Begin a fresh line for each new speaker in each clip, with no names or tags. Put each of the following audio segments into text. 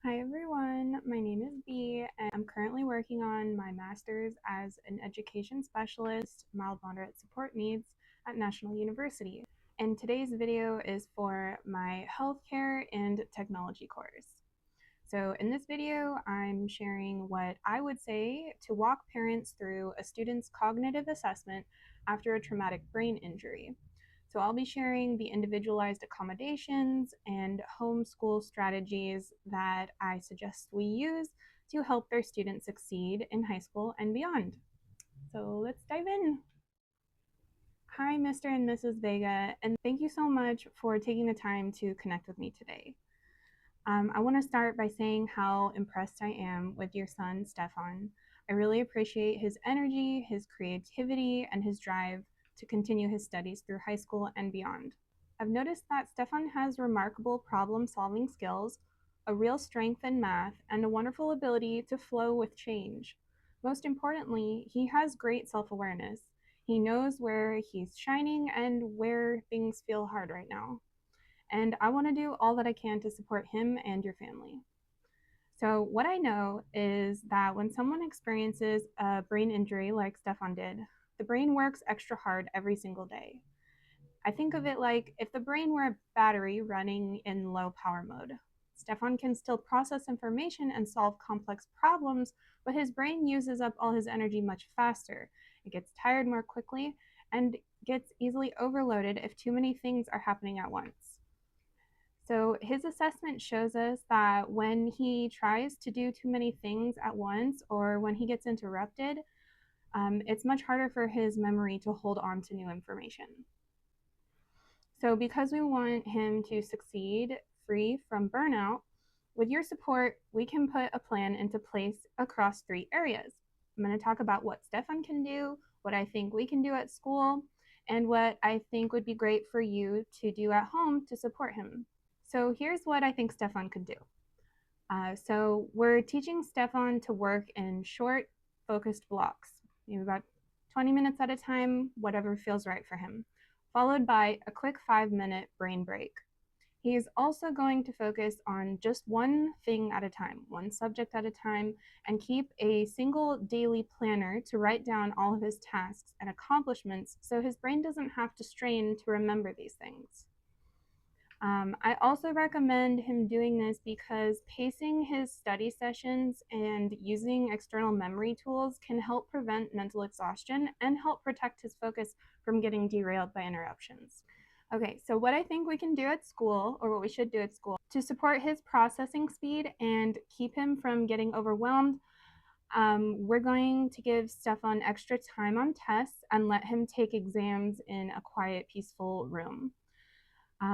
Hi everyone, my name is B and I'm currently working on my master's as an education specialist, mild moderate support needs at National University. And today's video is for my healthcare and technology course. So in this video, I'm sharing what I would say to walk parents through a student's cognitive assessment after a traumatic brain injury. So I'll be sharing the individualized accommodations and homeschool strategies that I suggest we use to help their students succeed in high school and beyond. So let's dive in. Hi, Mr. and Mrs. Vega, and thank you so much for taking the time to connect with me today. I want to start by saying how impressed I am with your son, Stefan. I really appreciate his energy, his creativity, and his drive to continue his studies through high school and beyond. I've noticed that Stefan has remarkable problem-solving skills, a real strength in math, and a wonderful ability to flow with change. Most importantly, he has great self-awareness. He knows where he's shining and where things feel hard right now. And I want to do all that I can to support him and your family. So, what I know is that when someone experiences a brain injury like Stefan did, the brain works extra hard every single day. I think of it like if the brain were a battery running in low power mode. Stefan can still process information and solve complex problems, but his brain uses up all his energy much faster. It gets tired more quickly and gets easily overloaded if too many things are happening at once. So his assessment shows us that when he tries to do too many things at once or when he gets interrupted, it's much harder for his memory to hold on to new information. So because we want him to succeed free from burnout, with your support, we can put a plan into place across 3 areas. I'm going to talk about what Stefan can do, what I think we can do at school, and what I think would be great for you to do at home to support him. So here's what I think Stefan could do. So we're teaching Stefan to work in short, focused blocks, about 20 minutes at a time, whatever feels right for him, followed by a quick 5-minute brain break. He is also going to focus on just one thing at a time, one subject at a time, and keep a single daily planner to write down all of his tasks and accomplishments so his brain doesn't have to strain to remember these things. I also recommend him doing this because pacing his study sessions and using external memory tools can help prevent mental exhaustion and help protect his focus from getting derailed by interruptions. Okay, so what I think we can do at school, or what we should do at school, to support his processing speed and keep him from getting overwhelmed, we're going to give Stefan extra time on tests and let him take exams in a quiet, peaceful room.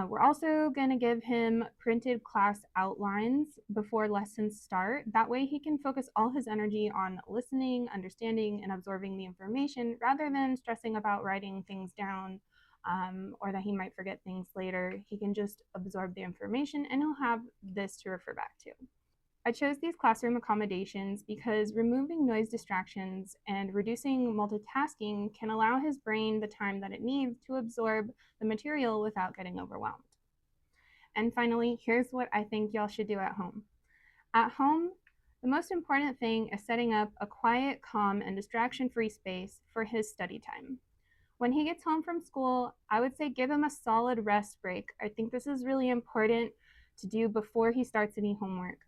We're also going to give him printed class outlines before lessons start. That way he can focus all his energy on listening, understanding, and absorbing the information rather than stressing about writing things down or that he might forget things later. He can just absorb the information and he'll have this to refer back to. I chose these classroom accommodations because removing noise distractions and reducing multitasking can allow his brain the time that it needs to absorb the material without getting overwhelmed. And finally, here's what I think y'all should do at home. At home, the most important thing is setting up a quiet, calm, and distraction-free space for his study time. When he gets home from school, I would say give him a solid rest break. I think this is really important to do before he starts any homework.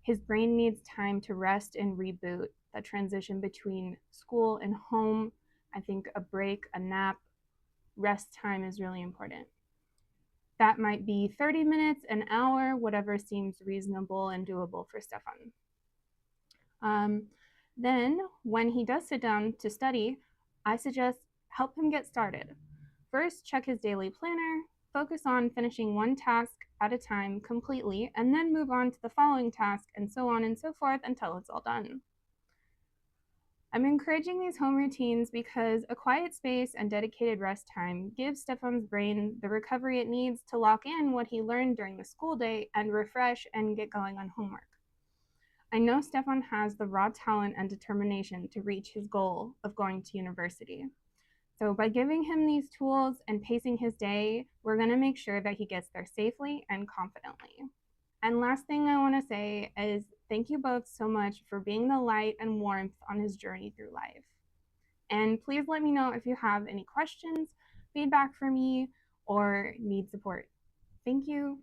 His brain needs time to rest and reboot. That transition between school and home, I think a break, a nap, rest time is really important. That might be 30 minutes, an hour, whatever seems reasonable and doable for Stefan. Then, when he does sit down to study, I suggest help him get started. First, check his daily planner, focus on finishing one task at a time completely, and then move on to the following task, and so on and so forth until it's all done. I'm encouraging these home routines because a quiet space and dedicated rest time gives Stefan's brain the recovery it needs to lock in what he learned during the school day and refresh and get going on homework. I know Stefan has the raw talent and determination to reach his goal of going to university. So by giving him these tools and pacing his day, we're going to make sure that he gets there safely and confidently. And last thing I want to say is thank you both so much for being the light and warmth on his journey through life. And please let me know if you have any questions, feedback for me, or need support. Thank you.